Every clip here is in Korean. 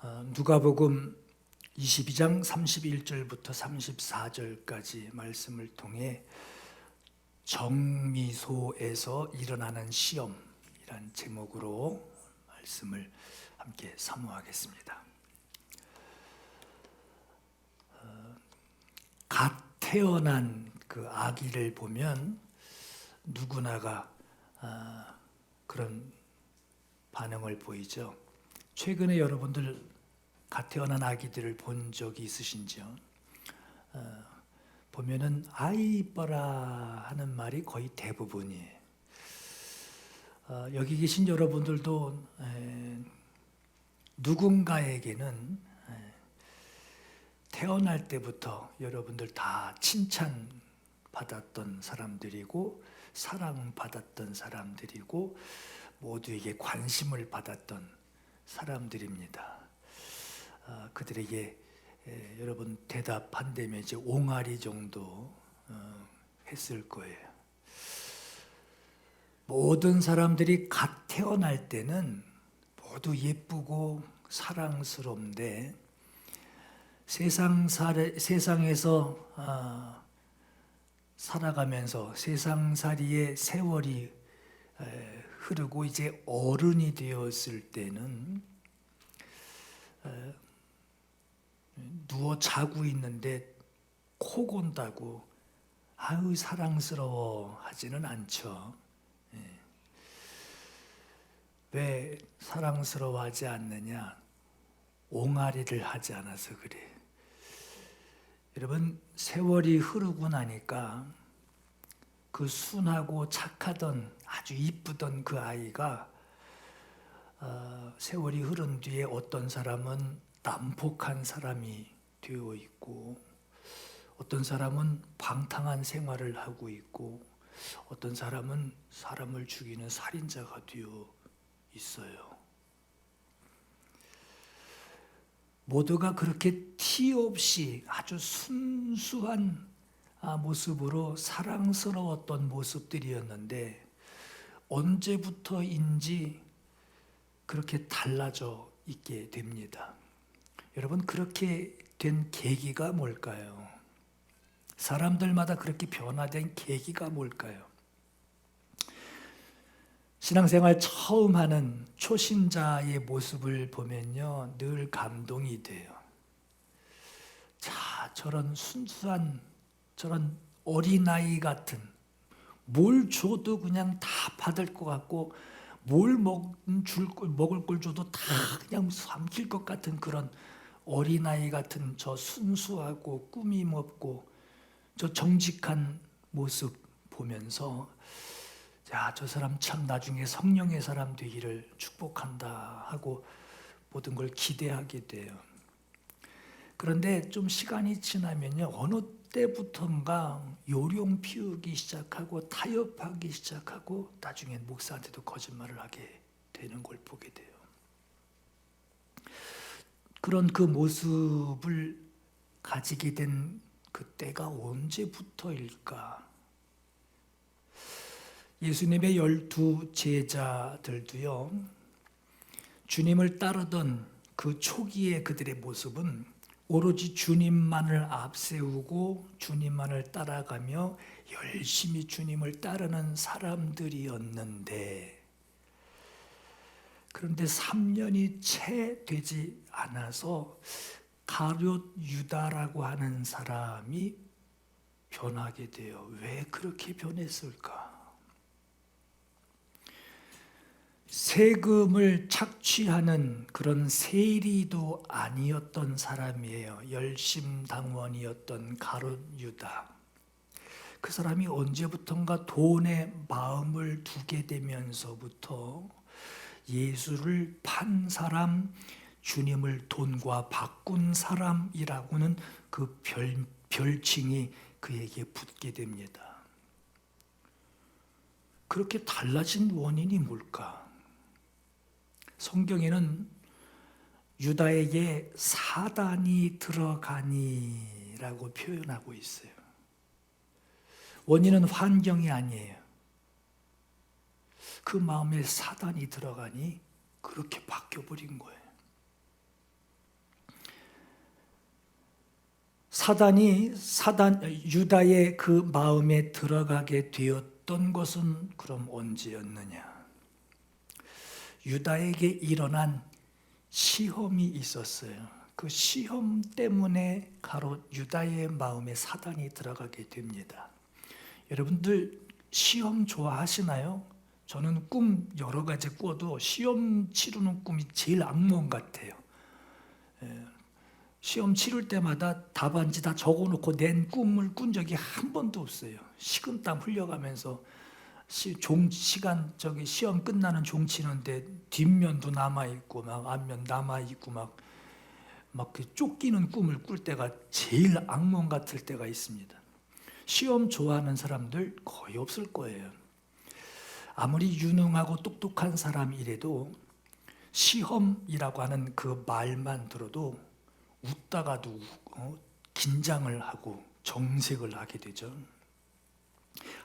누가복음 22장 31절부터 34절까지 말씀을 통해 정미소에서 일어나는 시험이란 제목으로 말씀을 함께 사모하겠습니다. 갓 태어난 그 아기를 보면 누구나가 그런 반응을 보이죠. 최근에 여러분들 갓 태어난 아기들을 본 적이 있으신지요? 보면은 아이 이뻐라 하는 말이 거의 대부분이에요. 여기 계신 여러분들도 누군가에게는 태어날 때부터 여러분들 다 칭찬받았던 사람들이고 사랑받았던 사람들이고 모두에게 관심을 받았던 사람들입니다. 그들에게 여러분 대답한다면 이제 옹알이 정도 했을 거예요. 모든 사람들이 갓 태어날 때는 모두 예쁘고 사랑스러운데 세상에서 살아가면서 세상살이의 세월이 흐르고 이제 어른이 되었을 때는 누워 자고 있는데 코 곤다고 아유 사랑스러워 하지는 않죠. 왜 사랑스러워하지 않느냐? 옹알이를 하지 않아서 그래. 여러분 세월이 흐르고 나니까 그 순하고 착하던 아주 이쁘던 그 아이가 세월이 흐른 뒤에 어떤 사람은 난폭한 사람이 되어 있고 어떤 사람은 방탕한 생활을 하고 있고 어떤 사람은 사람을 죽이는 살인자가 되어 있어요. 모두가 그렇게 티 없이 아주 순수한 모습으로 사랑스러웠던 모습들이었는데 언제부터인지 그렇게 달라져 있게 됩니다. 여러분 그렇게 된 계기가 뭘까요? 사람들마다 그렇게 변화된 계기가 뭘까요? 신앙생활 처음 하는 초신자의 모습을 보면요 늘 감동이 돼요. 자, 저런 순수한 저런 어린아이 같은 뭘 줘도 그냥 다 받을 것 같고 뭘 먹을 걸 줘도 다 그냥 삼킬 것 같은 그런 어린아이 같은 저 순수하고 꾸밈 없고 저 정직한 모습 보면서 야, 저 사람 참 나중에 성령의 사람 되기를 축복한다 하고 모든 걸 기대하게 돼요. 그런데 좀 시간이 지나면요 어느 때부턴가 요령 피우기 시작하고 타협하기 시작하고 나중엔 목사한테도 거짓말을 하게 되는 걸 보게 돼요. 그런 그 모습을 가지게 된 그때가 언제부터일까? 예수님의 12 제자들도요 주님을 따르던 그 초기의 그들의 모습은 오로지 주님만을 앞세우고 주님만을 따라가며 열심히 주님을 따르는 사람들이었는데 그런데 3년이 채 되지 않아서 가룟 유다라고 하는 사람이 변하게 돼요. 왜 그렇게 변했을까? 세금을 착취하는 그런 세리도 아니었던 사람이에요. 열심당원이었던 가룟 유다. 그 사람이 언제부턴가 돈에 마음을 두게 되면서부터 예수를 판 사람, 주님을 돈과 바꾼 사람이라고는 그 별칭이 그에게 붙게 됩니다. 그렇게 달라진 원인이 뭘까? 성경에는 유다에게 사단이 들어가니라고 표현하고 있어요. 원인은 환경이 아니에요. 그 마음에 사단이 들어가니 그렇게 바뀌어버린 거예요. 유다의 그 마음에 들어가게 되었던 것은 그럼 언제였느냐? 유다에게 일어난 시험이 있었어요. 그 시험 때문에 가로 유다의 마음에 사단이 들어가게 됩니다. 여러분들 시험 좋아하시나요? 저는 꿈 여러 가지 꿔도 시험 치르는 꿈이 제일 악몽 같아요. 시험 치를 때마다 답안지 다 적어놓고 낸 꿈을 꾼 적이 한 번도 없어요. 식은땀 흘려가면서 시간 시험 끝나는 종 치는데 뒷면도 남아 있고 막 앞면 남아 있고 막 그 쫓기는 꿈을 꿀 때가 제일 악몽 같을 때가 있습니다. 시험 좋아하는 사람들 거의 없을 거예요. 아무리 유능하고 똑똑한 사람이라도 시험이라고 하는 그 말만 들어도 웃다가도 긴장을 하고 정색을 하게 되죠.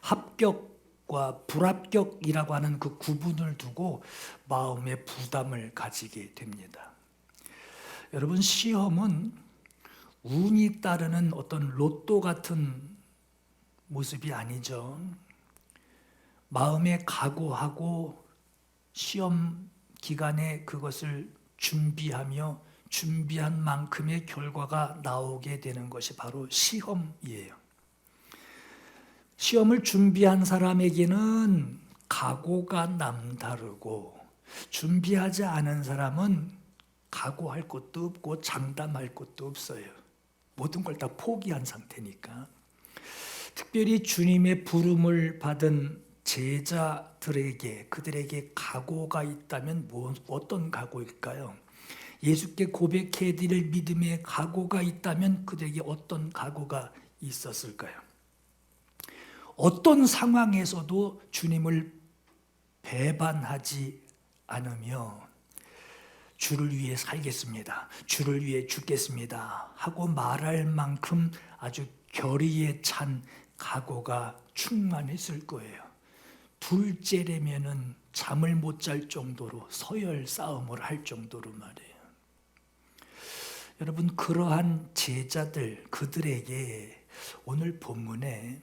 합격과 불합격이라고 하는 그 구분을 두고 마음의 부담을 가지게 됩니다. 여러분, 시험은 운이 따르는 어떤 로또 같은 모습이 아니죠. 마음에 각오하고 시험 기간에 그것을 준비하며 준비한 만큼의 결과가 나오게 되는 것이 바로 시험이에요. 시험을 준비한 사람에게는 각오가 남다르고 준비하지 않은 사람은 각오할 것도 없고 장담할 것도 없어요. 모든 걸 다 포기한 상태니까. 특별히 주님의 부름을 받은 제자들에게 그들에게 각오가 있다면 어떤 각오일까요? 예수께 고백해 드릴 믿음의 각오가 있다면 그들에게 어떤 각오가 있었을까요? 어떤 상황에서도 주님을 배반하지 않으며 주를 위해 살겠습니다. 주를 위해 죽겠습니다. 하고 말할 만큼 아주 결의에 찬 각오가 충만했을 거예요. 둘째라면은 잠을 못 잘 정도로 서열 싸움을 할 정도로 말이에요. 여러분, 그러한 제자들 그들에게 오늘 본문에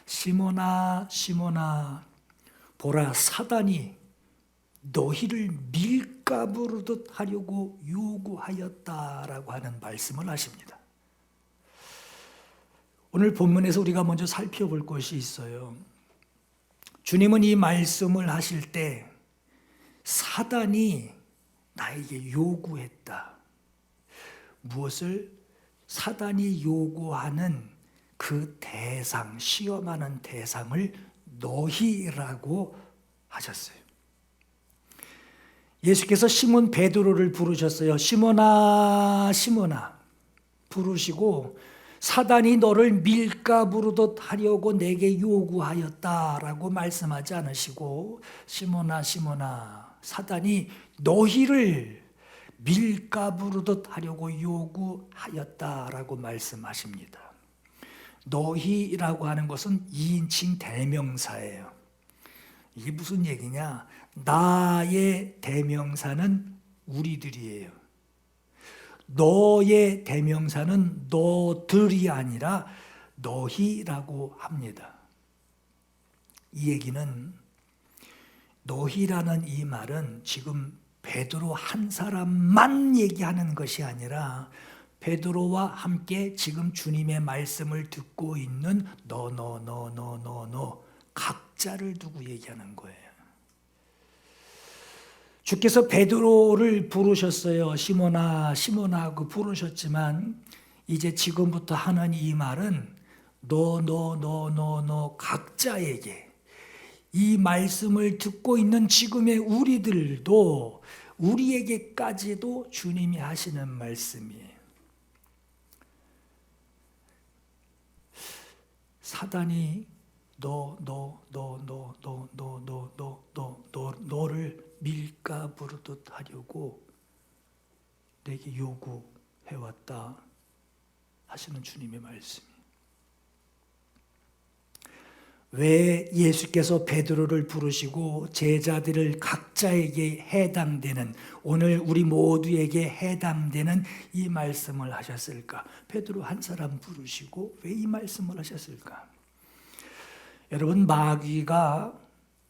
시몬아 시몬아 보라 사단이 너희를 밀가부르듯 하려고 요구하였다라고 하는 말씀을 하십니다. 오늘 본문에서 우리가 먼저 살펴볼 것이 있어요. 주님은 이 말씀을 하실 때 사단이 나에게 요구했다. 무엇을? 사단이 요구하는 그 대상, 시험하는 대상을 너희라고 하셨어요. 예수께서 시몬 베드로를 부르셨어요. 시몬아 시몬아 부르시고 사단이 너를 밀가부르듯 하려고 내게 요구하였다라고 말씀하지 않으시고 시몬아 시몬아 사단이 너희를 밀가부르듯 하려고 요구하였다라고 말씀하십니다. 너희라고 하는 것은 2인칭 대명사예요. 이게 무슨 얘기냐? 나의 대명사는 우리들이에요. 너의 대명사는 너들이 아니라 너희라고 합니다. 이 얘기는 너희라는 이 말은 지금 베드로 한 사람만 얘기하는 것이 아니라 베드로와 함께 지금 주님의 말씀을 듣고 있는 너 각자를 두고 얘기하는 거예요. 주께서 베드로를 부르셨어요. 시몬아 시몬아 하고 부르셨지만 이제 지금부터 하는 이 말은 너 각자에게 이 말씀을 듣고 있는 지금의 우리들도 우리에게까지도 주님이 하시는 말씀이에요. 사단이 너를 밀가부르듯 하려고 내게 왜 예수께서 베드로를 부르시고 제자들을 각자에게 해당되는, 오늘 우리 모두에게 해당되는 이 말씀을 하셨을까? 베드로 한 사람 부르시고 왜 이 말씀을 하셨을까? 여러분, 마귀가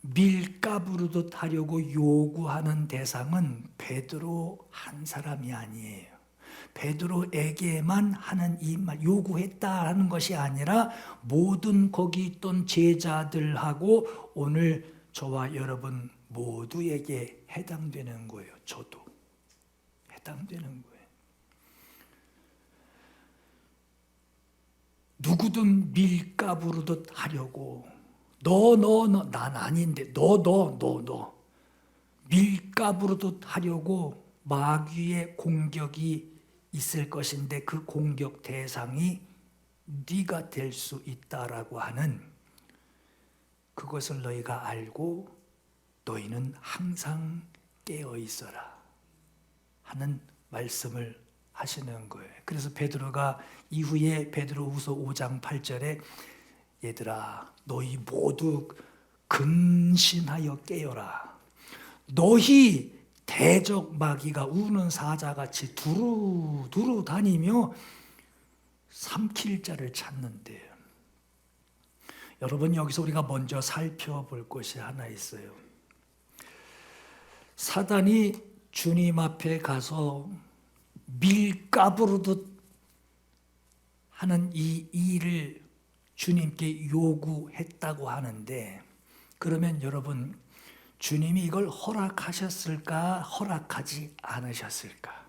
밀가부르듯 하려고 요구하는 대상은 베드로 한 사람이 아니에요. 베드로에게만 하는 이 말, 요구했다는 것이 아니라 모든 거기 있던 제자들하고 오늘 저와 여러분 모두에게 해당되는 거예요. 저도 해당되는 거예요. 누구든 밀가부르듯 하려고 너 난 아닌데 너 밀가부르듯 하려고 마귀의 공격이 있을 것인데 그 공격 대상이 네가 될 수 있다라고 하는, 그것을 너희가 알고 너희는 항상 깨어 있어라 하는 말씀을 하시는 거예요. 그래서 베드로가 이후에 베드로후서 5장 8절에 얘들아 너희 모두 근신하여 깨어라. 너희 대적 마귀가 우는 사자같이 두루두루 다니며 삼킬 자를 찾는데, 여러분 여기서 우리가 먼저 살펴볼 것이 하나 있어요. 사단이 주님 앞에 가서 밀가부르듯 하는 이 일을 주님께 요구했다고 하는데, 그러면 여러분 주님이 이걸 허락하셨을까? 허락하지 않으셨을까?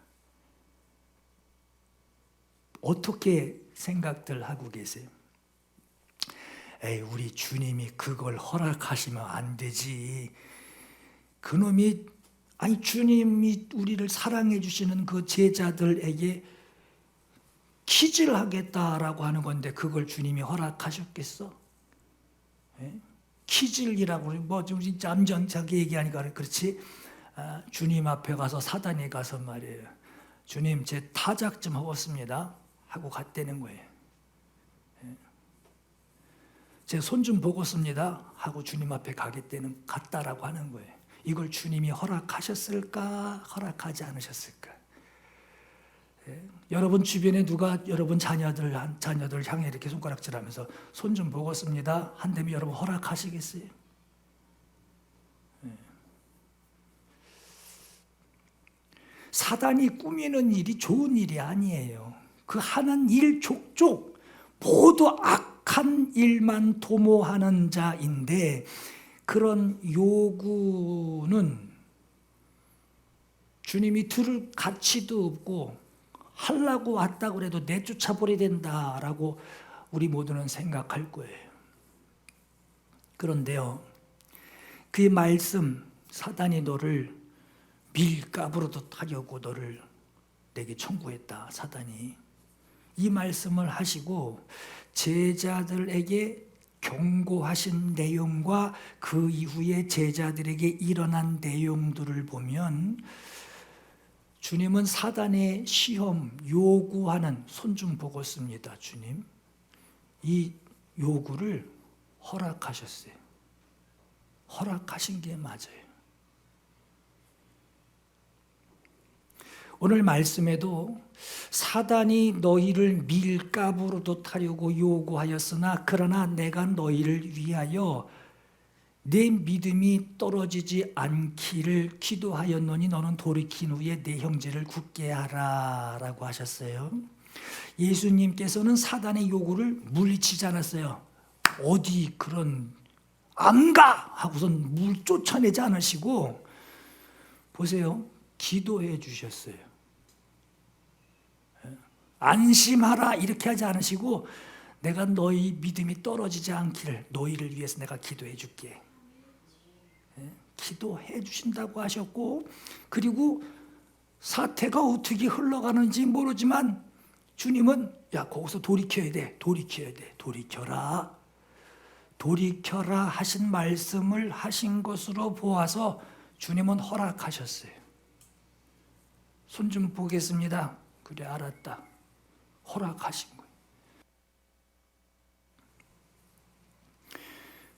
어떻게 생각들 하고 계세요? 에이, 우리 주님이 그걸 허락하시면 안 되지. 그놈이, 아니 주님이 우리를 사랑해 주시는 그 제자들에게 퀴즈를 하겠다라고 하는 건데 그걸 주님이 허락하셨겠어? 예? 퀴즈이라고 좀 얌전하게 얘기하니까 그렇지. 주님 앞에 가서 사단이 가서 말이에요. 주님 제 타작 좀 하겠습니다 하고 갔다는 거예요. 제 손 좀 보겠습니다 하고 주님 앞에 갔다라고 하는 거예요. 이걸 주님이 허락하셨을까? 허락하지 않으셨을까? 여러분 주변에 누가 여러분 자녀들 향해 이렇게 손가락질하면서 손 좀 보겠습니다 한다면 여러분 허락하시겠어요? 사단이 꾸미는 일이 좋은 일이 아니에요. 그 하는 일 족족 모두 악한 일만 도모하는 자인데, 그런 요구는 주님이 들을 가치도 없고 하려고 왔다고 해도 내쫓아 버려야 된다라고 우리 모두는 생각할 거예요. 그런데요, 그 말씀, 사단이 너를 밀가부르듯 하려고 너를 내게 청구했다. 사단이 이 말씀을 하시고 제자들에게 경고하신 내용과 그 이후에 제자들에게 일어난 내용들을 보면 주님은 사단의 시험 요구하는, 손 좀 보겠습니다 주님, 이 요구를 허락하셨어요. 허락하신 게 맞아요. 오늘 말씀에도 사단이 너희를 밀가부르듯 하려고 요구하였으나 그러나 내가 너희를 위하여 내 믿음이 떨어지지 않기를 기도하였노니 너는 돌이킨 후에 내 형제를 굳게 하라 라고 하셨어요. 예수님께서는 사단의 요구를 물리치지 않았어요. 어디 그런 안 가! 하고선 물 쫓아내지 않으시고, 보세요, 기도해 주셨어요. 안심하라 이렇게 하지 않으시고 내가 너희 믿음이 떨어지지 않기를 너희를 위해서 내가 기도해 줄게. 기도해 주신다고 하셨고, 그리고 사태가 어떻게 흘러가는지 모르지만 주님은 야 거기서 돌이켜야 돼. 돌이켜라 하신 말씀을 하신 것으로 보아서 주님은 허락하셨어요. 손 좀 보겠습니다. 그래 알았다. 허락하신 거예요.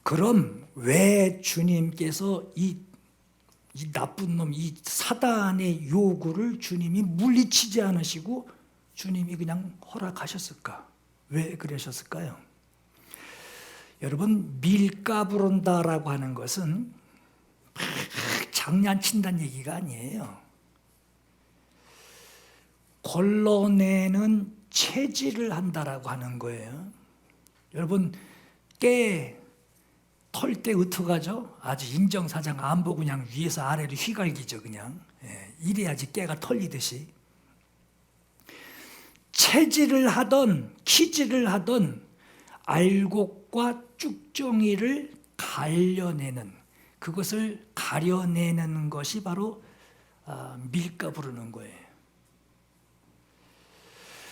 그럼 왜 주님께서 이 나쁜 놈, 이 사단의 요구를 주님이 물리치지 않으시고 주님이 그냥 허락하셨을까? 왜 그러셨을까요? 여러분, 밀가부른다라고 하는 것은 막 장난친다는 얘기가 아니에요. 걸러내는 체질을 한다라고 하는 거예요. 여러분, 깨 털 때 어떡하죠? 아주 인정사정 안 보고 그냥 위에서 아래로 휘갈기죠. 그냥 이래야지 깨가 털리듯이. 체질을 하던 키질을 하던 알곡과 쭉정이를 갈려내는, 그것을 가려내는 것이 바로 밀가부르는 거예요.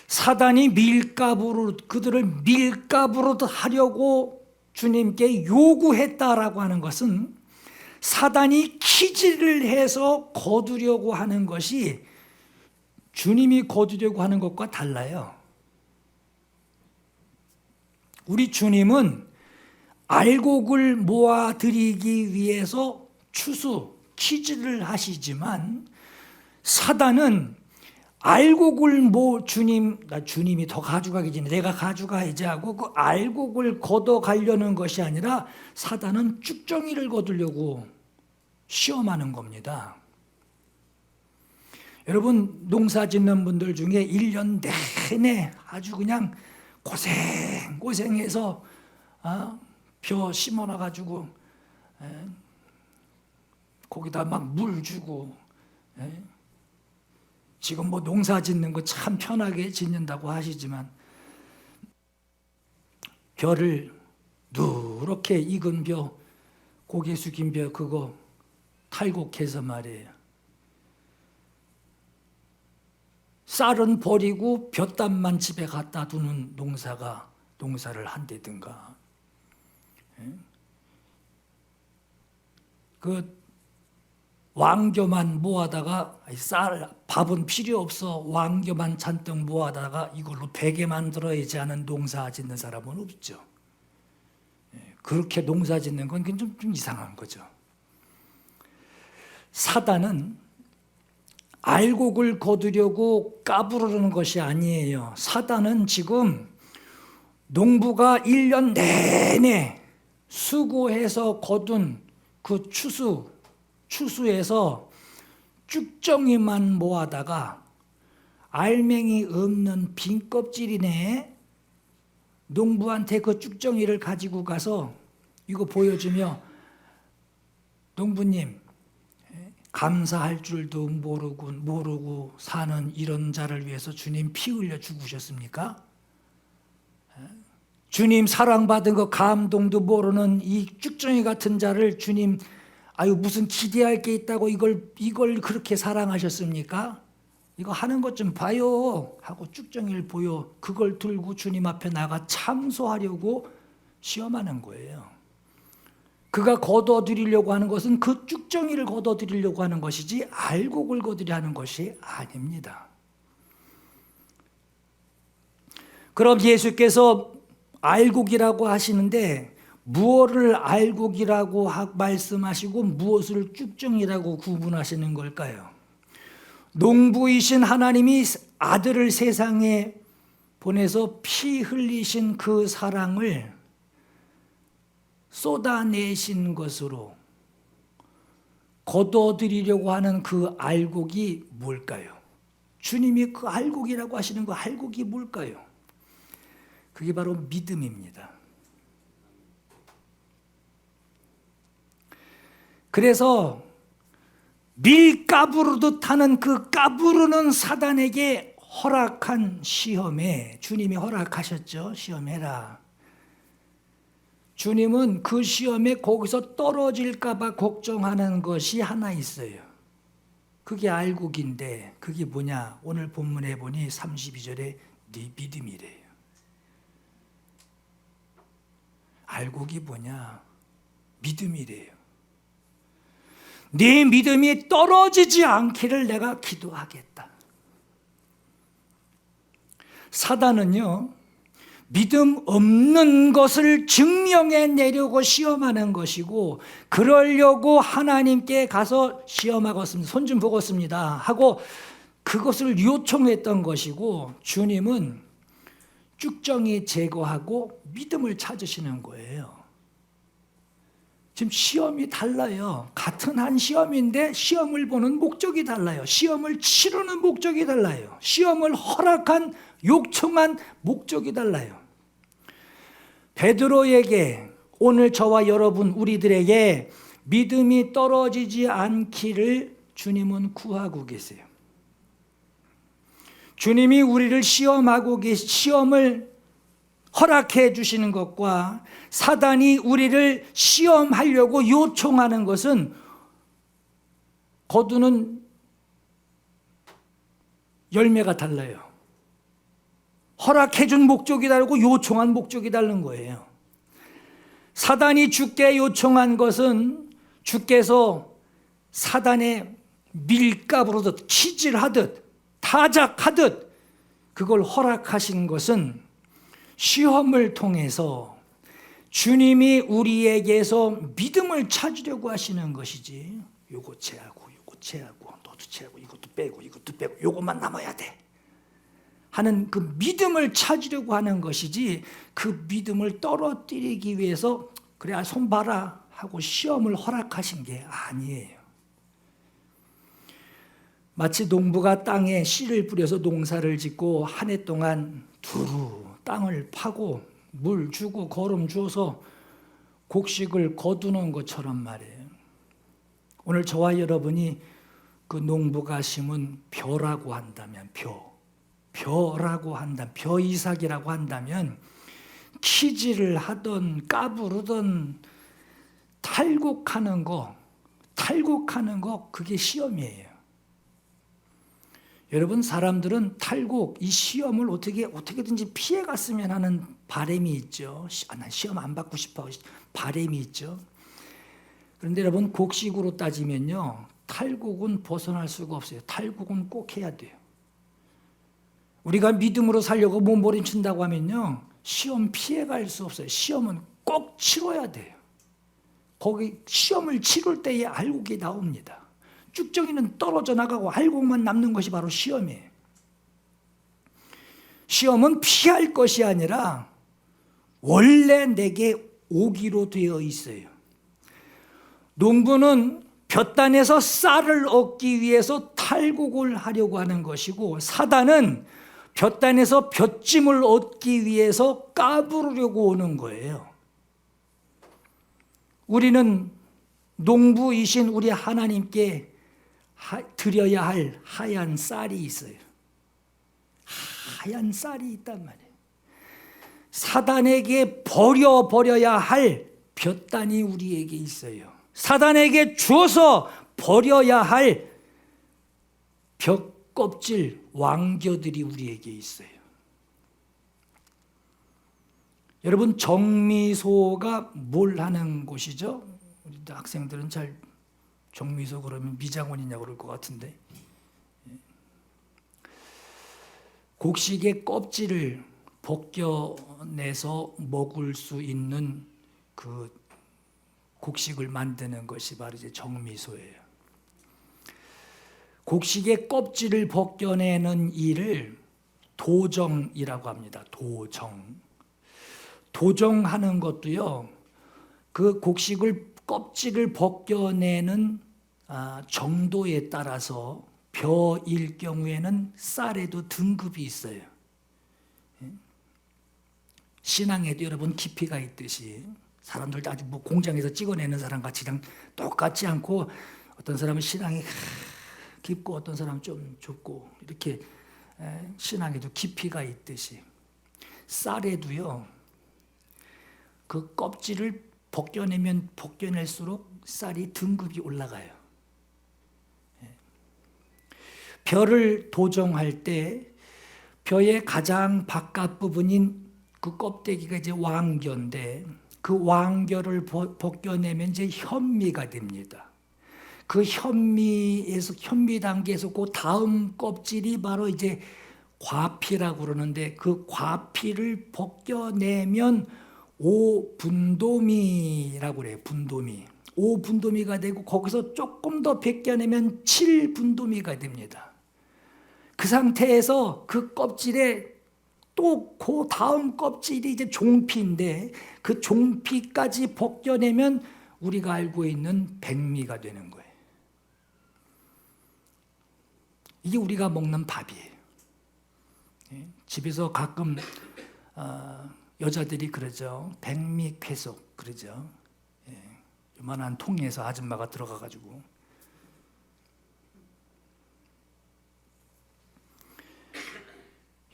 사단이 그들을 밀가부로 하려고 주님께 요구했다라고 하는 것은 사단이 키질을 해서 거두려고 하는 것이 주님이 거두려고 하는 것과 달라요. 우리 주님은 알곡을 모아들이기 위해서 키질을 하시지만 사단은 알곡을 주님이 더 가져가기 전에 내가 가져가야지 하고 그 알곡을 걷어가려는 것이 아니라 사단은 쭉정이를 거두려고 시험하는 겁니다. 여러분, 농사 짓는 분들 중에 1년 내내 아주 그냥 고생해서 벼 심어놔가지고 거기다 막 물 주고 지금 뭐 농사 짓는 거 참 편하게 짓는다고 하시지만 벼를 누렇게 익은 벼, 고개 숙인 벼 그거 탈곡해서 말이에요. 쌀은 버리고 볕담만 집에 갖다 두는 농사를 한다든가. 그 왕겨만 모아다가 밥은 필요 없어 왕겨만 잔뜩 모아다가 이걸로 베개 만들어야지 하는 농사 짓는 사람은 없죠. 그렇게 농사 짓는 건 좀 이상한 거죠. 사단은 알곡을 거두려고 까부르는 것이 아니에요. 사단은 지금 농부가 1년 내내 수고해서 거둔 그 추수에서 쭉정이만 모아다가 알맹이 없는 빈 껍질이네, 농부한테 그 쭉정이를 가지고 가서 이거 보여주며 농부님 감사할 줄도 모르고 사는 이런 자를 위해서 주님 피 흘려 죽으셨습니까? 주님 사랑받은 거 감동도 모르는 이 쭉정이 같은 자를 주님 무슨 기대할 게 있다고 이걸 그렇게 사랑하셨습니까? 이거 하는 것 좀 봐요 하고 쭉정이를 보여 그걸 들고 주님 앞에 나가 참소하려고 시험하는 거예요. 그가 거둬들이려고 하는 것은 그 쭉정이를 거둬들이려고 하는 것이지 알곡을 거두려 하는 것이 아닙니다. 그럼 예수께서 알곡이라고 하시는데 무엇을 알곡이라고 말씀하시고 무엇을 쭉정이라고 구분하시는 걸까요? 농부이신 하나님이 아들을 세상에 보내서 피 흘리신 그 사랑을 쏟아내신 것으로 거둬들이려고 하는 그 알곡이 뭘까요? 주님이 그 알곡이라고 하시는 그 알곡이 뭘까요? 그게 바로 믿음입니다. 그래서 밀가부르듯 하는 그 까부르는 사단에게 허락한 시험에 주님이 허락하셨죠. 시험해라. 주님은 그 시험에 거기서 떨어질까 봐 걱정하는 것이 하나 있어요. 그게 알곡인데 그게 뭐냐? 오늘 본문에 보니 32절에 네 믿음이래요. 알곡이 뭐냐? 믿음이래요. 네 믿음이 떨어지지 않기를 내가 기도하겠다. 사단은요, 믿음 없는 것을 증명해 내려고 시험하는 것이고, 그러려고 하나님께 가서 시험하겠습니다, 손 좀 보겠습니다 하고 그것을 요청했던 것이고, 주님은 쭉정이 제거하고 믿음을 찾으시는 거예요. 지금 시험이 달라요. 같은 한 시험인데 시험을 보는 목적이 달라요. 시험을 치르는 목적이 달라요. 시험을 허락한, 요청한 목적이 달라요. 베드로에게, 오늘 저와 여러분 우리들에게 믿음이 떨어지지 않기를 주님은 구하고 계세요. 주님이 우리를 시험을 허락해 주시는 것과 사단이 우리를 시험하려고 요청하는 것은 거두는 열매가 달라요. 허락해 준 목적이 다르고 요청한 목적이 다른 거예요. 사단이 주께 요청한 것은 주께서 사단의 밀가부르듯, 치질하듯, 타작하듯 그걸 허락하신 것은 시험을 통해서 주님이 우리에게서 믿음을 찾으려고 하시는 것이지, 요거 채하고 요거 채하고 너도 채하고 이것도 빼고 요것만 남아야 돼 하는 그 믿음을 찾으려고 하는 것이지, 그 믿음을 떨어뜨리기 위해서 그래 손 봐라 하고 시험을 허락하신 게 아니에요. 마치 농부가 땅에 씨를 뿌려서 농사를 짓고 한 해 동안 두루 땅을 파고 물 주고 거름 주어서 곡식을 거두는 것처럼 말이에요. 오늘 저와 여러분이 그 농부가 심은 벼라고 한다면, 벼라고 한다면, 벼이삭이라고 한다면, 키질을 하던 까부르던 탈곡하는 거 그게 시험이에요. 여러분, 사람들은 탈곡, 이 시험을 어떻게든지 피해갔으면 하는 바람이 있죠. 난 시험 안 받고 싶어 바람이 있죠. 그런데 여러분, 곡식으로 따지면요, 탈곡은 벗어날 수가 없어요. 탈곡은 꼭 해야 돼요. 우리가 믿음으로 살려고 몸부림친다고 하면요, 시험 피해갈 수 없어요. 시험은 꼭 치러야 돼요. 거기 시험을 치를 때에 알곡이 나옵니다. 쭉정이는 떨어져 나가고 알곡만 남는 것이 바로 시험이에요. 시험은 피할 것이 아니라 원래 내게 오기로 되어 있어요. 농부는 볕단에서 쌀을 얻기 위해서 탈곡을 하려고 하는 것이고, 사단은 볕단에서 볕짐을 얻기 위해서 까부르려고 오는 거예요. 우리는 농부이신 우리 하나님께 드려야 할 하얀 쌀이 있어요. 하얀 쌀이 있단 말이에요. 사단에게 버려야 할 볕단이 우리에게 있어요. 사단에게 주어서 버려야 할 벽껍질, 왕겨들이 우리에게 있어요. 여러분, 정미소가 뭘 하는 곳이죠? 우리 학생들은 잘 정미소 그러면 미장원이냐고 그럴 것 같은데, 곡식의 껍질을 벗겨내서 먹을 수 있는 그 곡식을 만드는 것이 바로 이제 정미소예요. 곡식의 껍질을 벗겨내는 일을 도정이라고 합니다. 도정하는 것도요, 그 곡식을 껍질을 벗겨내는 정도에 따라서 벼일 경우에는 쌀에도 등급이 있어요. 신앙에도 여러분 깊이가 있듯이 사람들도 아주 뭐 공장에서 찍어내는 사람 같이랑 똑같지 않고, 어떤 사람은 신앙이 깊고 어떤 사람은 좀 좁고, 이렇게 신앙에도 깊이가 있듯이 쌀에도요, 그 껍질을 벗겨내면 벗겨낼수록 쌀이 등급이 올라가요. 벼를 도정할 때 벼의 가장 바깥 부분인 그 껍데기가 이제 왕겨인데, 그 왕겨를 벗겨내면 이제 현미가 됩니다. 그 현미 단계에서 그 다음 껍질이 바로 이제 과피라고 그러는데 그 과피를 벗겨내면 5분도미라고 그래요. 분도미. 5분도미가 되고 거기서 조금 더 벗겨내면 7분도미가 됩니다. 그 상태에서 그 껍질에 또 그 다음 껍질이 이제 종피인데 그 종피까지 벗겨내면 우리가 알고 있는 백미가 되는 거예요. 이게 우리가 먹는 밥이에요. 집에서 가끔 여자들이 그러죠. 백미쾌속 그러죠. 요만한 통에서 아줌마가 들어가가지고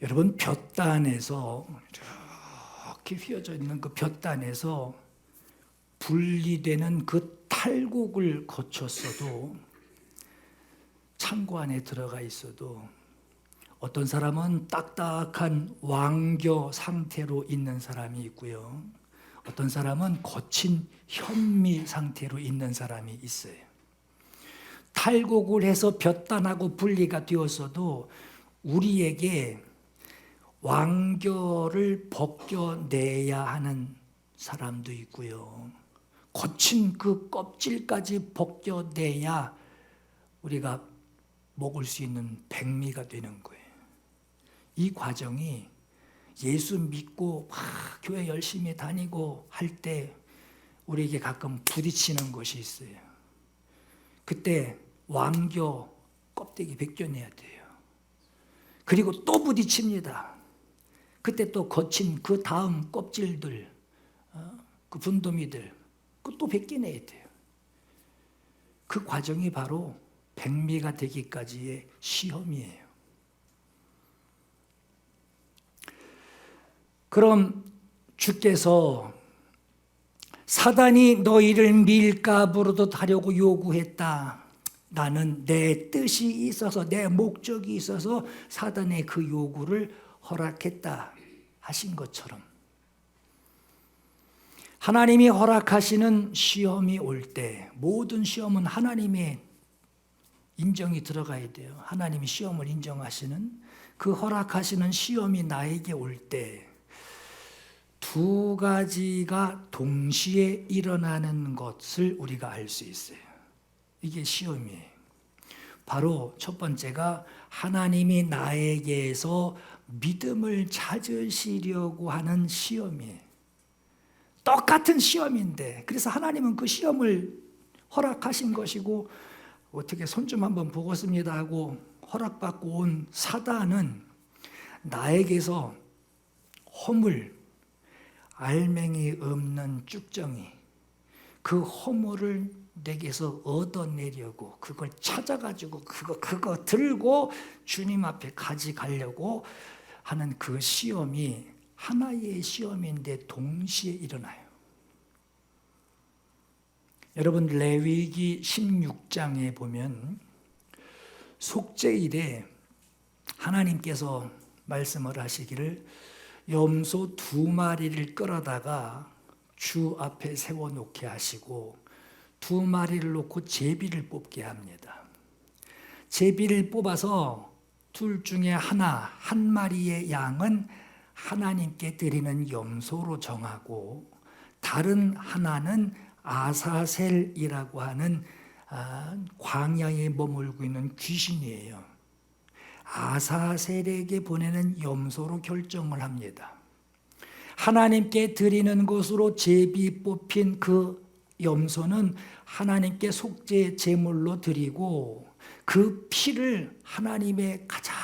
여러분 볕단에서 이렇게 휘어져 있는 그 볕단에서 분리되는 그 탈곡을 거쳤어도 창고 안에 들어가 있어도 어떤 사람은 딱딱한 왕겨 상태로 있는 사람이 있고요. 어떤 사람은 거친 현미 상태로 있는 사람이 있어요. 탈곡을 해서 볕단하고 분리가 되었어도 우리에게 왕겨를 벗겨내야 하는 사람도 있고요. 거친 그 껍질까지 벗겨내야 우리가 먹을 수 있는 백미가 되는 거예요. 이 과정이 예수 믿고 막 교회 열심히 다니고 할 때 우리에게 가끔 부딪히는 것이 있어요. 그때 왕겨 껍데기 벗겨내야 돼요. 그리고 또 부딪힙니다. 그때 또 거친 그 다음 껍질들, 그 분도미들, 그것도 벗겨내야 돼요. 그 과정이 바로 백미가 되기까지의 시험이에요. 그럼 주께서 사단이 너희를 밀가부로도 하려고 요구했다. 나는 내 뜻이 있어서 내 목적이 있어서 사단의 그 요구를 허락했다 하신 것처럼 하나님이 허락하시는 시험이 올 때 모든 시험은 하나님의 인정이 들어가야 돼요. 하나님이 시험을 인정하시는 그 허락하시는 시험이 나에게 올 때 두 가지가 동시에 일어나는 것을 우리가 알 수 있어요. 이게 시험이에요. 바로 첫 번째가 하나님이 나에게서 믿음을 찾으시려고 하는 시험이에요. 똑같은 시험인데 그래서 하나님은 그 시험을 허락하신 것이고 어떻게 손 좀 한번 보겠습니다 하고 허락받고 온 사단은 나에게서 허물, 알맹이 없는 쭉정이 그 허물을 내게서 얻어내려고 그걸 찾아가지고 그거 들고 주님 앞에 가져가려고 하는 그 시험이 하나의 시험인데 동시에 일어나요. 여러분 레위기 16장에 보면 속죄일에 하나님께서 말씀을 하시기를 염소 2마리를 끌어다가 주 앞에 세워놓게 하시고 2마리를 놓고 제비를 뽑게 합니다. 제비를 뽑아서 둘 중에 한 마리의 양은 하나님께 드리는 염소로 정하고 다른 하나는 아사셀이라고 하는 광야에 머물고 있는 귀신이에요. 아사셀에게 보내는 염소로 결정을 합니다. 하나님께 드리는 것으로 제비 뽑힌 그 염소는 하나님께 속죄 제물로 드리고 그 피를 하나님의 가장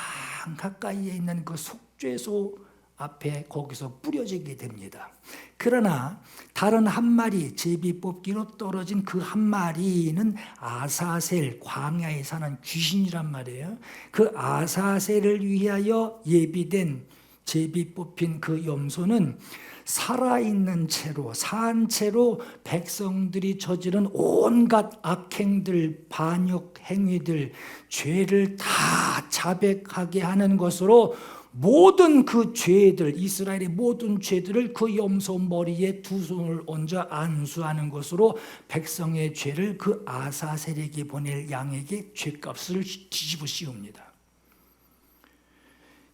가까이에 있는 그 속죄소 앞에 거기서 뿌려지게 됩니다. 그러나 다른 한 마리 제비 뽑기로 떨어진 그 한 마리는 아사셀 광야에 사는 귀신이란 말이에요. 그 아사셀을 위하여 예비된 제비 뽑힌 그 염소는 살아있는 채로 산 채로 백성들이 저지른 온갖 악행들, 반역 행위들, 죄를 다 자백하게 하는 것으로 모든 그 죄들, 이스라엘의 모든 죄들을 그 염소 머리에 두 손을 얹어 안수하는 것으로 백성의 죄를 그 아사셀에게 보낼 양에게 죄값을 뒤집어 씌웁니다.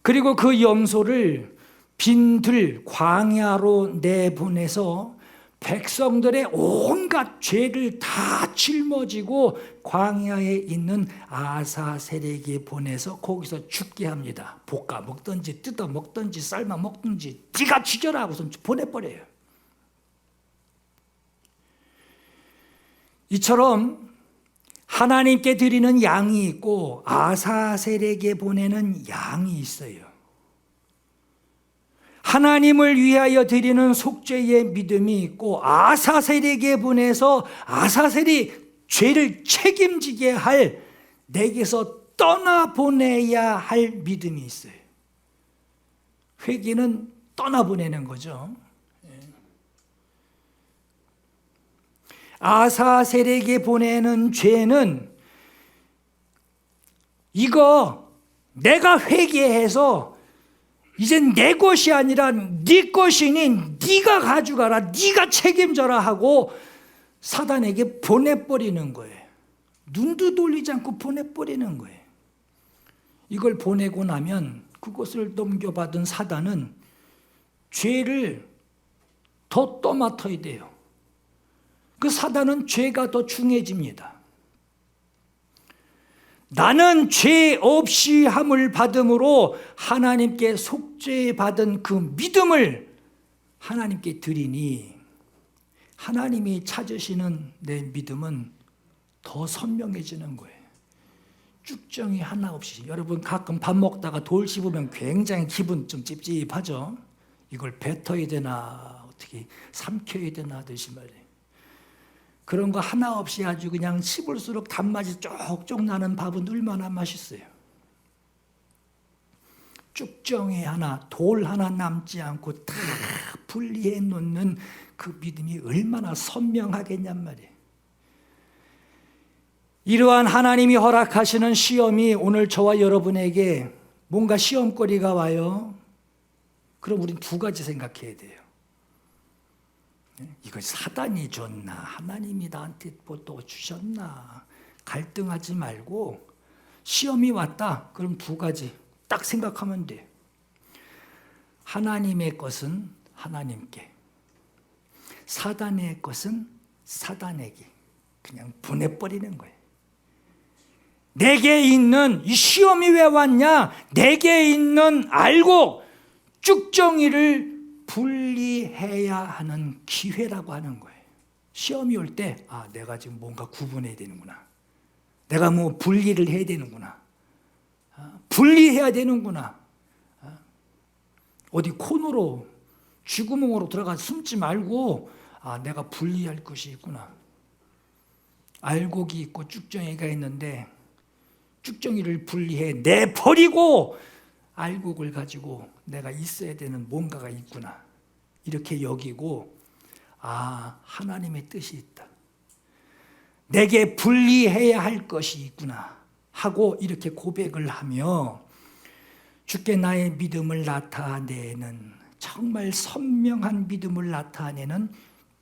그리고 그 염소를 빈들 광야로 내보내서 백성들의 온갖 죄를 다 짊어지고 광야에 있는 아사세력에 보내서 거기서 죽게 합니다. 볶아 먹든지 뜯어 먹든지 삶아 먹든지 네가 죽여라 하고서 보내버려요. 이처럼 하나님께 드리는 양이 있고 아사세력에 보내는 양이 있어요. 하나님을 위하여 드리는 속죄의 믿음이 있고 아사셀에게 보내서 아사셀이 죄를 책임지게 할 내게서 떠나보내야 할 믿음이 있어요. 회개는 떠나보내는 거죠. 아사셀에게 보내는 죄는 이거 내가 회개해서 이젠 내 것이 아니라 네 것이니 네가 가져가라, 네가 책임져라 하고 사단에게 보내버리는 거예요. 눈도 돌리지 않고 보내버리는 거예요. 이걸 보내고 나면 그것을 넘겨받은 사단은 죄를 더 떠맡아야 돼요. 그 사단은 죄가 더 중해집니다. 나는 죄 없이 함을 받음으로 하나님께 속죄받은 그 믿음을 하나님께 드리니 하나님이 찾으시는 내 믿음은 더 선명해지는 거예요. 쭉정이 하나 없이. 여러분 가끔 밥 먹다가 돌 씹으면 굉장히 기분 좀 찝찝하죠. 이걸 뱉어야 되나 어떻게 삼켜야 되나 하듯이 말이에요. 그런 거 하나 없이 아주 그냥 씹을수록 단맛이 쪽쪽 나는 밥은 얼마나 맛있어요. 쭉정이 하나, 돌 하나 남지 않고 다 분리해 놓는 그 믿음이 얼마나 선명하겠냔 말이에요. 이러한 하나님이 허락하시는 시험이 오늘 저와 여러분에게 뭔가 시험거리가 와요. 그럼 우린 두 가지 생각해야 돼요. 이걸 사단이 줬나 하나님이 나한테 뭐 또 주셨나 갈등하지 말고 시험이 왔다 그럼 두 가지 딱 생각하면 돼. 하나님의 것은 하나님께, 사단의 것은 사단에게 그냥 보내버리는 거예요. 내게 있는 이 시험이 왜 왔냐, 내게 있는 알고 쭉정이를 분리해야 하는 기회라고 하는 거예요. 시험이 올 때, 내가 지금 뭔가 구분해야 되는구나. 내가 뭐 분리를 해야 되는구나. 분리해야 되는구나. 어디 코너로, 쥐구멍으로 들어가 숨지 말고, 내가 분리할 것이 있구나. 알곡이 있고 쭉정이가 있는데, 쭉정이를 분리해 내버리고, 알곡을 가지고 내가 있어야 되는 뭔가가 있구나. 이렇게 여기고 하나님의 뜻이 있다. 내게 분리해야 할 것이 있구나 하고 이렇게 고백을 하며 주께 나의 믿음을 나타내는 정말 선명한 믿음을 나타내는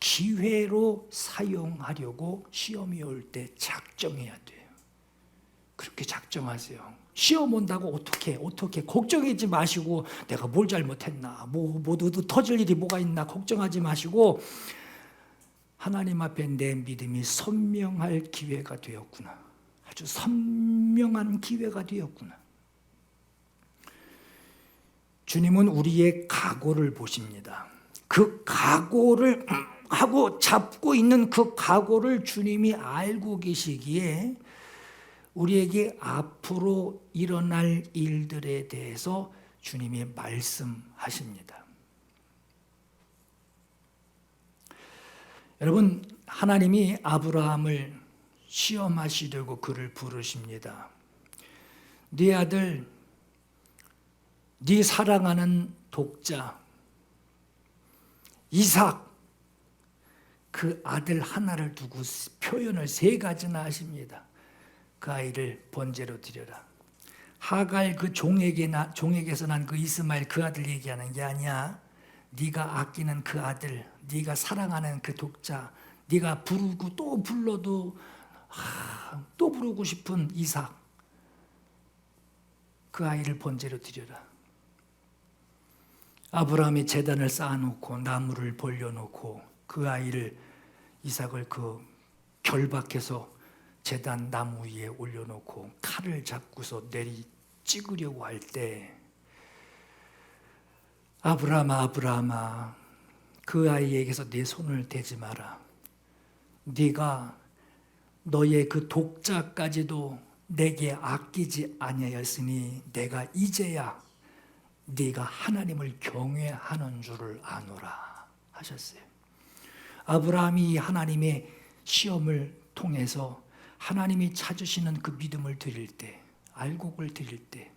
기회로 사용하려고 시험이 올 때 작정해야 돼요. 그렇게 작정하세요. 시험 온다고 어떻게 걱정하지 마시고 내가 뭘 잘못했나 뭐 터질 일이 뭐가 있나 걱정하지 마시고 하나님 앞에 내 믿음이 선명할 기회가 되었구나. 아주 선명한 기회가 되었구나. 주님은 우리의 각오를 보십니다. 그 각오를 하고 잡고 있는 그 각오를 주님이 알고 계시기에 우리에게 앞으로 일어날 일들에 대해서 주님이 말씀하십니다. 여러분, 하나님이 아브라함을 시험하시려고 그를 부르십니다. 네 아들, 네 사랑하는 독자 이삭, 그 아들 하나를 두고 표현을 3가지나 하십니다. 그 아이를 번제로 드려라. 하갈 그 종에게서 난 그 이스마엘 그 아들 얘기하는 게 아니야. 네가 아끼는 그 아들, 네가 사랑하는 그 독자, 네가 부르고 또 불러도 또 부르고 싶은 이삭, 그 아이를 번제로 드려라. 아브라함이 제단을 쌓아놓고 나무를 벌려놓고 그 아이를 이삭을 그 결박해서 제단 나무 위에 올려놓고 칼을 잡고서 내리 찍으려고 할 때 아브라함아 아브라함아 그 아이에게서 내 손을 대지 마라. 네가 너의 그 독자까지도 내게 아끼지 아니하였으니 내가 이제야 네가 하나님을 경외하는 줄을 아노라 하셨어요. 아브라함이 하나님의 시험을 통해서 하나님이 찾으시는 그 믿음을 드릴 때, 알곡을 드릴 때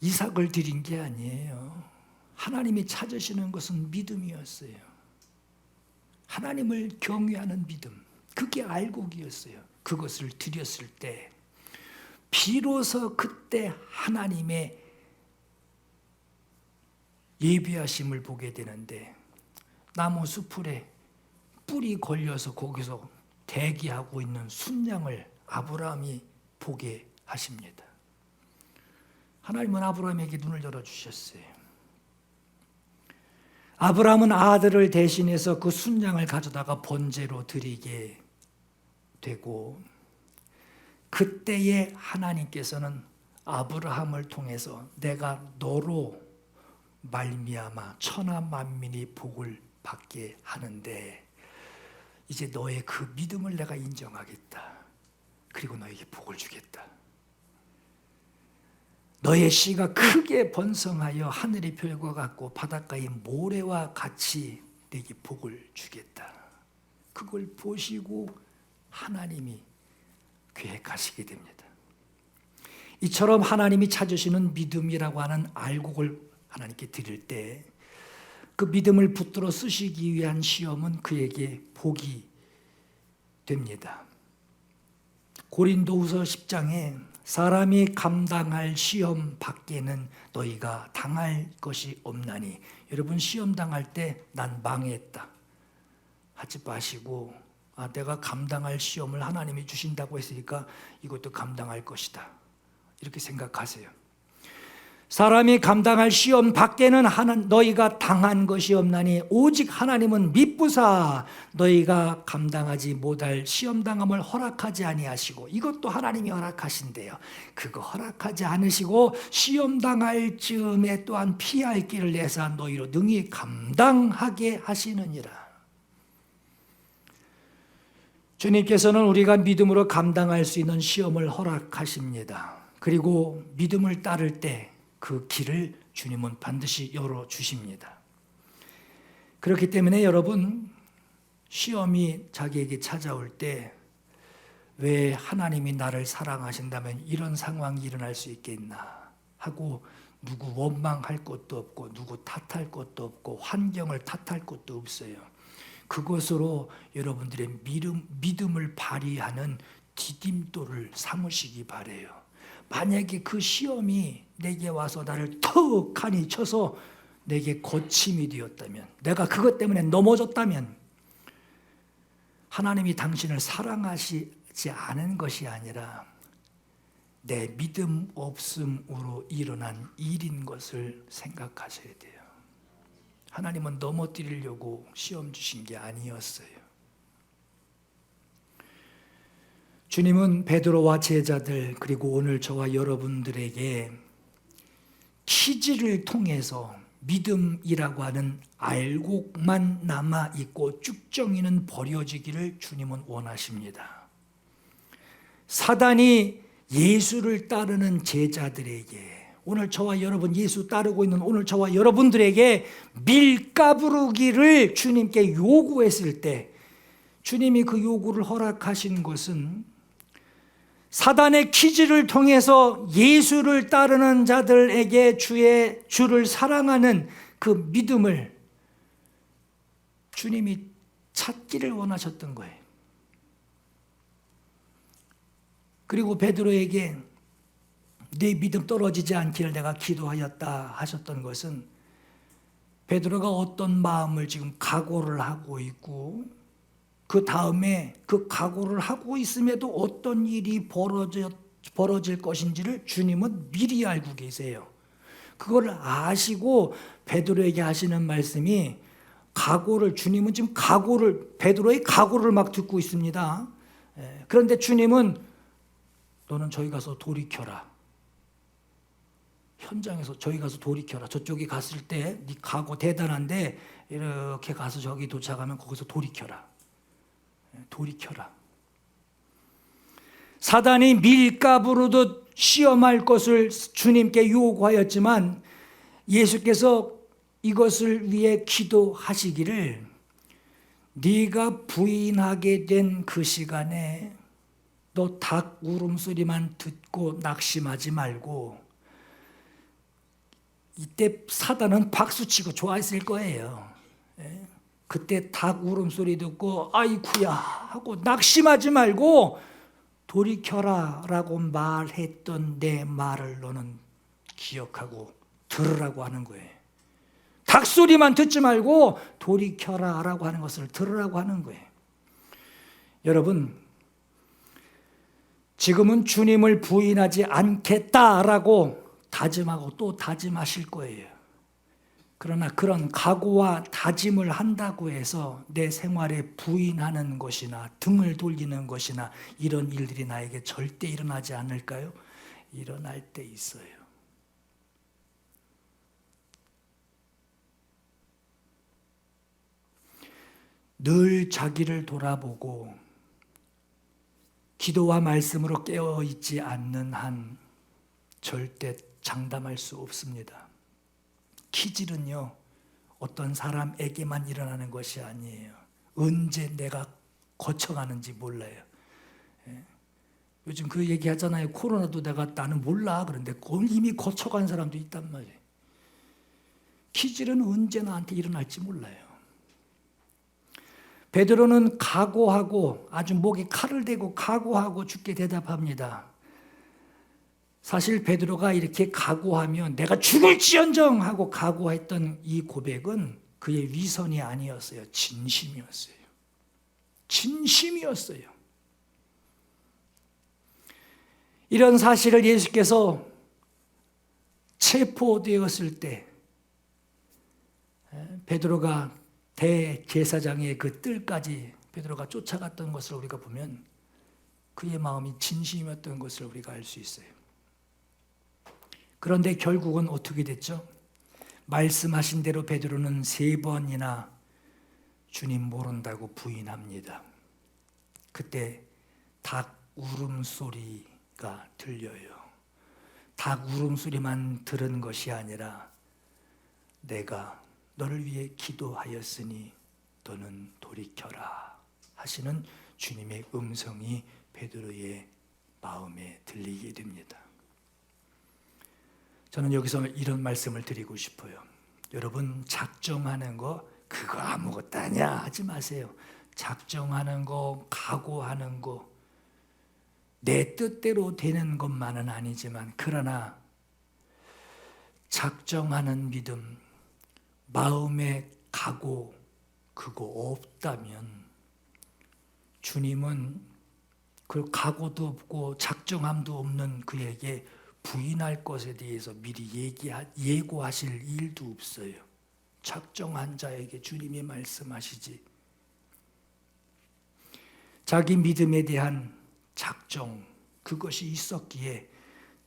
이삭을 드린 게 아니에요. 하나님이 찾으시는 것은 믿음이었어요. 하나님을 경외하는 믿음, 그게 알곡이었어요. 그것을 드렸을 때 비로소 그때 하나님의 예비하심을 보게 되는데 나무 수풀에 뿔이 걸려서 거기서 대기하고 있는 순양을 아브라함이 보게 하십니다. 하나님은 아브라함에게 눈을 열어주셨어요. 아브라함은 아들을 대신해서 그 순양을 가져다가 번제로 드리게 되고 그때에 하나님께서는 아브라함을 통해서 내가 너로 말미암아 천하 만민이 복을 받게 하는데 이제 너의 그 믿음을 내가 인정하겠다. 그리고 너에게 복을 주겠다. 너의 씨가 크게 번성하여 하늘의 별과 같고 바닷가의 모래와 같이 내게 복을 주겠다. 그걸 보시고 하나님이 계획하시게 됩니다. 이처럼 하나님이 찾으시는 믿음이라고 하는 알곡을 하나님께 드릴 때 그 믿음을 붙들어 쓰시기 위한 시험은 그에게 복이 됩니다. 고린도후서 10장에 사람이 감당할 시험 밖에는 너희가 당할 것이 없나니 여러분 시험 당할 때 난 망했다 하지 마시고 내가 감당할 시험을 하나님이 주신다고 했으니까 이것도 감당할 것이다 이렇게 생각하세요. 사람이 감당할 시험 밖에는 너희가 당한 것이 없나니 오직 하나님은 미쁘사 너희가 감당하지 못할 시험당함을 허락하지 아니하시고 이것도 하나님이 허락하신대요. 그거 허락하지 않으시고 시험당할 즈음에 또한 피할 길을 내사 너희로 능히 감당하게 하시느니라. 주님께서는 우리가 믿음으로 감당할 수 있는 시험을 허락하십니다. 그리고 믿음을 따를 때 그 길을 주님은 반드시 열어주십니다. 그렇기 때문에 여러분 시험이 자기에게 찾아올 때 왜 하나님이 나를 사랑하신다면 이런 상황이 일어날 수 있겠나 하고 누구 원망할 것도 없고 누구 탓할 것도 없고 환경을 탓할 것도 없어요. 그것으로 여러분들의 믿음을 발휘하는 디딤돌을 삼으시기 바래요. 만약에 그 시험이 내게 와서 나를 턱하니 쳐서 내게 거침이 되었다면 내가 그것 때문에 넘어졌다면 하나님이 당신을 사랑하시지 않은 것이 아니라 내 믿음 없음으로 일어난 일인 것을 생각하셔야 돼요. 하나님은 넘어뜨리려고 시험 주신 게 아니었어요. 주님은 베드로와 제자들 그리고 오늘 저와 여러분들에게 퀴즈를 통해서 믿음이라고 하는 알곡만 남아있고 쭉정이는 버려지기를 주님은 원하십니다. 사단이 예수를 따르는 제자들에게 오늘 저와 여러분 예수 따르고 있는 오늘 저와 여러분들에게 밀가부르기를 주님께 요구했을 때 주님이 그 요구를 허락하신 것은 사단의 퀴즈를 통해서 예수를 따르는 자들에게 주를 사랑하는 그 믿음을 주님이 찾기를 원하셨던 거예요. 그리고 베드로에게 내 믿음 떨어지지 않기를 내가 기도하였다 하셨던 것은 베드로가 어떤 마음을 지금 각오를 하고 있고 그 다음에 그 각오를 하고 있음에도 어떤 일이 벌어질 것인지를 주님은 미리 알고 계세요. 그걸 아시고 베드로에게 하시는 말씀이 주님은 지금 베드로의 각오를 막 듣고 있습니다. 그런데 주님은 너는 저기 가서 돌이켜라. 현장에서 저기 가서 돌이켜라. 저쪽에 갔을 때 네 각오 대단한데 이렇게 가서 저기 도착하면 거기서 돌이켜라. 돌이켜라. 사단이 밀가부로도 시험할 것을 주님께 요구하였지만 예수께서 이것을 위해 기도하시기를 네가 부인하게 된 그 시간에 너 닭 울음소리만 듣고 낙심하지 말고, 이때 사단은 박수치고 좋아했을 거예요. 그때 닭 울음소리 듣고 아이쿠야 하고 낙심하지 말고 돌이켜라 라고 말했던 내 말을 너는 기억하고 들으라고 하는 거예요. 닭소리만 듣지 말고 돌이켜라 라고 하는 것을 들으라고 하는 거예요. 여러분, 지금은 주님을 부인하지 않겠다라고 다짐하고 또 다짐하실 거예요. 그러나 그런 각오와 다짐을 한다고 해서 내 생활에 부인하는 것이나 등을 돌리는 것이나 이런 일들이 나에게 절대 일어나지 않을까요? 일어날 때 있어요. 늘 자기를 돌아보고 기도와 말씀으로 깨어있지 않는 한 절대 장담할 수 없습니다. 기질은요, 어떤 사람에게만 일어나는 것이 아니에요. 언제 내가 거쳐가는지 몰라요. 요즘 그 얘기 하잖아요. 코로나도 나는 몰라. 그런데 이미 거쳐간 사람도 있단 말이에요. 기질은 언제 나한테 일어날지 몰라요. 베드로는 각오하고 아주 목에 칼을 대고 각오하고 죽게 대답합니다. 사실 베드로가 이렇게 각오하면 내가 죽을지언정 하고 각오했던 이 고백은 그의 위선이 아니었어요. 진심이었어요. 진심이었어요. 이런 사실을 예수께서 체포되었을 때 베드로가 대제사장의 그 뜰까지 베드로가 쫓아갔던 것을 우리가 보면 그의 마음이 진심이었던 것을 우리가 알 수 있어요. 그런데 결국은 어떻게 됐죠? 말씀하신 대로 베드로는 3번이나 주님 모른다고 부인합니다. 그때 닭 울음소리가 들려요. 닭 울음소리만 들은 것이 아니라 내가 너를 위해 기도하였으니 너는 돌이켜라 하시는 주님의 음성이 베드로의 마음에 들리게 됩니다. 저는 여기서 이런 말씀을 드리고 싶어요. 여러분, 작정하는 거 그거 아무것도 아니야 하지 마세요. 작정하는 거, 각오하는 거 내 뜻대로 되는 것만은 아니지만 그러나 작정하는 믿음, 마음의 각오 그거 없다면 주님은 그 각오도 없고 작정함도 없는 그에게 부인할 것에 대해서 미리 예고하실 일도 없어요. 작정한 자에게 주님이 말씀하시지. 자기 믿음에 대한 작정 그것이 있었기에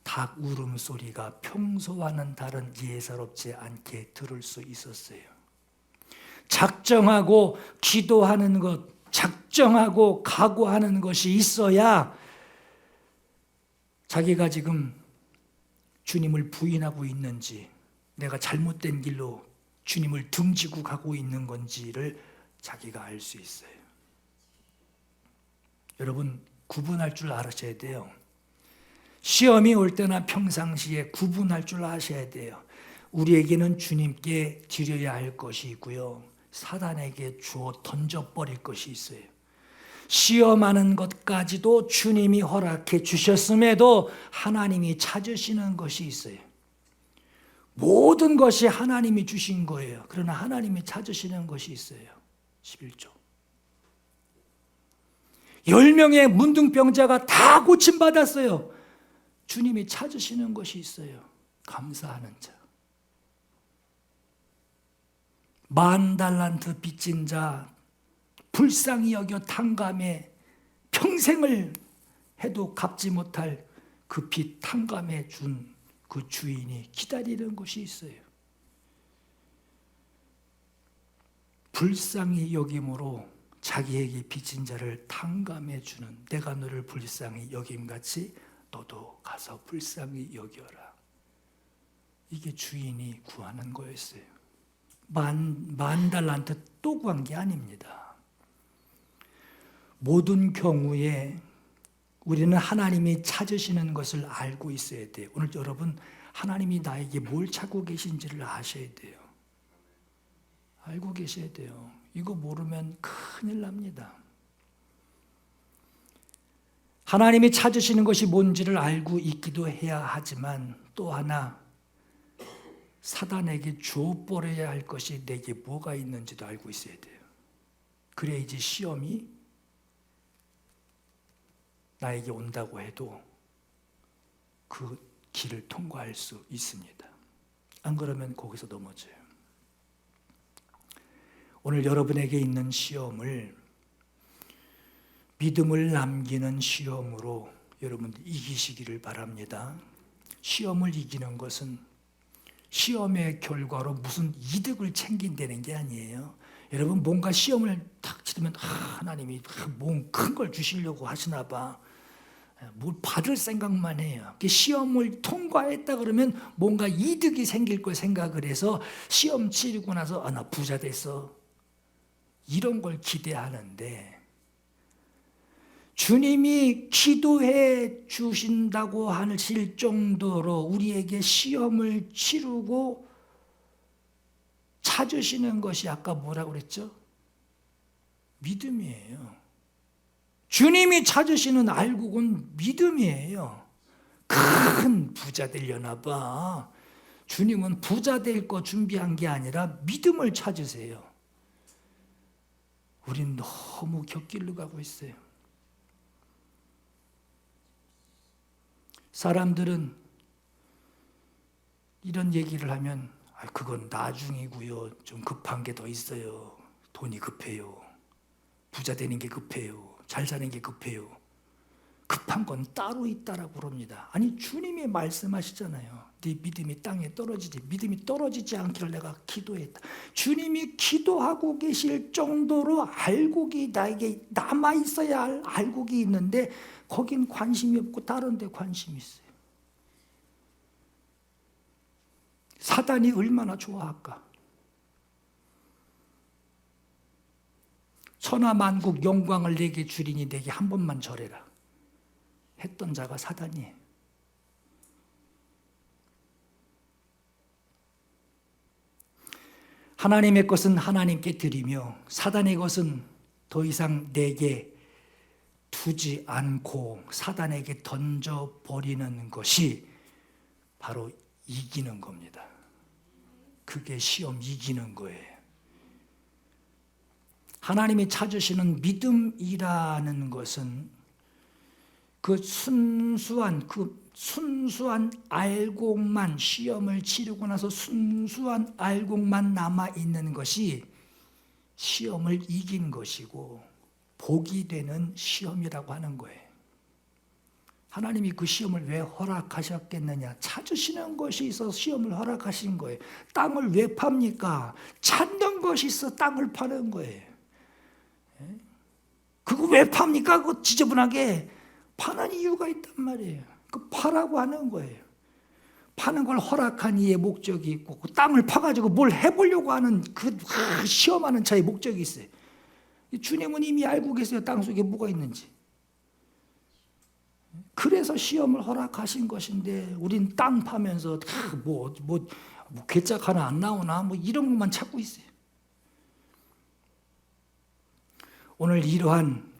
닭 울음소리가 평소와는 다른 예사롭지 않게 들을 수 있었어요. 작정하고 기도하는 것, 작정하고 각오하는 것이 있어야 자기가 지금 주님을 부인하고 있는지, 내가 잘못된 길로 주님을 등지고 가고 있는 건지를 자기가 알 수 있어요. 여러분, 구분할 줄 아셔야 돼요. 시험이 올 때나 평상시에 구분할 줄 아셔야 돼요. 우리에게는 주님께 드려야 할 것이 있고요, 사단에게 주어 던져버릴 것이 있어요. 시험하는 것까지도 주님이 허락해 주셨음에도 하나님이 찾으시는 것이 있어요. 모든 것이 하나님이 주신 거예요. 그러나 하나님이 찾으시는 것이 있어요. 11조. 10명의 문둥병자가 다 고침받았어요. 주님이 찾으시는 것이 있어요. 감사하는 자. 10,000달란트 빚진 자 불쌍히 여겨 탕감해 평생을 해도 갚지 못할 그 빚 탕감해 준 그 주인이 기다리는 것이 있어요. 불쌍히 여김으로 자기에게 빚진 자를 탕감해 주는, 내가 너를 불쌍히 여김같이 너도 가서 불쌍히 여겨라. 이게 주인이 구하는 거였어요. 만 달란트 또 구한 게 아닙니다. 모든 경우에 우리는 하나님이 찾으시는 것을 알고 있어야 돼요. 오늘 여러분, 하나님이 나에게 뭘 찾고 계신지를 아셔야 돼요. 알고 계셔야 돼요. 이거 모르면 큰일 납니다. 하나님이 찾으시는 것이 뭔지를 알고 있기도 해야 하지만 또 하나, 사단에게 줘버려야 할 것이 내게 뭐가 있는지도 알고 있어야 돼요. 그래야지 시험이 나에게 온다고 해도 그 길을 통과할 수 있습니다. 안 그러면 거기서 넘어져요. 오늘 여러분에게 있는 시험을 믿음을 남기는 시험으로 여러분 이기시기를 바랍니다. 시험을 이기는 것은 시험의 결과로 무슨 이득을 챙긴다는 게 아니에요. 여러분, 뭔가 시험을 탁 치르면 하나님이 뭔 큰 걸 주시려고 하시나 봐. 뭘 받을 생각만 해요. 시험을 통과했다 그러면 뭔가 이득이 생길 걸 생각을 해서 시험 치르고 나서 나 부자 됐어, 이런 걸 기대하는데, 주님이 기도해 주신다고 하실 정도로 우리에게 시험을 치르고 찾으시는 것이 아까 뭐라고 그랬죠? 믿음이에요. 주님이 찾으시는 알곡은 믿음이에요. 큰 부자 되려나 봐. 주님은 부자 될 거 준비한 게 아니라 믿음을 찾으세요. 우린 너무 곁길로 가고 있어요. 사람들은 이런 얘기를 하면 그건 나중이고요. 좀 급한 게 더 있어요. 돈이 급해요. 부자 되는 게 급해요. 잘 사는 게 급해요. 급한 건 따로 있다라고 그럽니다. 아니, 주님이 말씀하시잖아요. 네 믿음이 땅에 떨어지지, 믿음이 떨어지지 않기를 내가 기도했다. 주님이 기도하고 계실 정도로 알곡이 나에게 남아있어야 할 알곡이 있는데 거긴 관심이 없고 다른 데 관심이 있어요. 사단이 얼마나 좋아할까? 천하만국 영광을 내게 주리니 내게 한 번만 절해라 했던 자가 사단이에요. 하나님의 것은 하나님께 드리며 사단의 것은 더 이상 내게 두지 않고 사단에게 던져버리는 것이 바로 이기는 겁니다. 그게 시험 이기는 거예요. 하나님이 찾으시는 믿음이라는 것은 그 순수한 알곡만, 시험을 치르고 나서 순수한 알곡만 남아있는 것이 시험을 이긴 것이고 복이 되는 시험이라고 하는 거예요. 하나님이 그 시험을 왜 허락하셨겠느냐? 찾으시는 것이 있어서 시험을 허락하신 거예요. 땅을 왜 팝니까? 찾는 것이 있어 땅을 파는 거예요. 그거 왜 팝니까? 그거 지저분하게 파는 이유가 있단 말이에요. 그 파라고 하는 거예요. 파는 걸 허락한 이의 목적이 있고 그 땅을 파가지고 뭘 해보려고 하는 그 시험하는 자의 목적이 있어요. 주님은 이미 알고 계세요. 땅 속에 뭐가 있는지. 그래서 시험을 허락하신 것인데 우린 땅 파면서 뭐 괴짝 하나 안 나오나 뭐 이런 것만 찾고 있어요. 오늘 이러한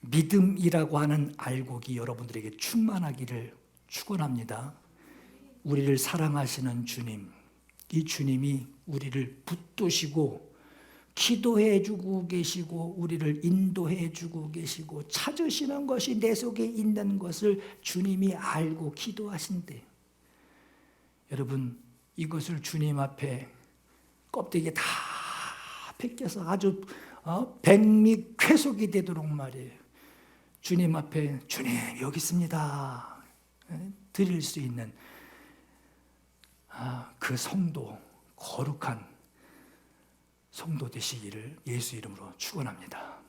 믿음이라고 하는 알곡이 여러분들에게 충만하기를 축원합니다. 우리를 사랑하시는 주님, 이 주님이 우리를 붙드시고 기도해 주고 계시고 우리를 인도해 주고 계시고 찾으시는 것이 내 속에 있는 것을 주님이 알고 기도하신대요. 여러분, 이것을 주님 앞에 껍데기 다 벗겨서 아주 백미쾌속이 되도록 말이에요. 주님 앞에 주님 여기 있습니다 드릴 수 있는 그 성도, 거룩한 성도 되시기를 예수 이름으로 축원합니다.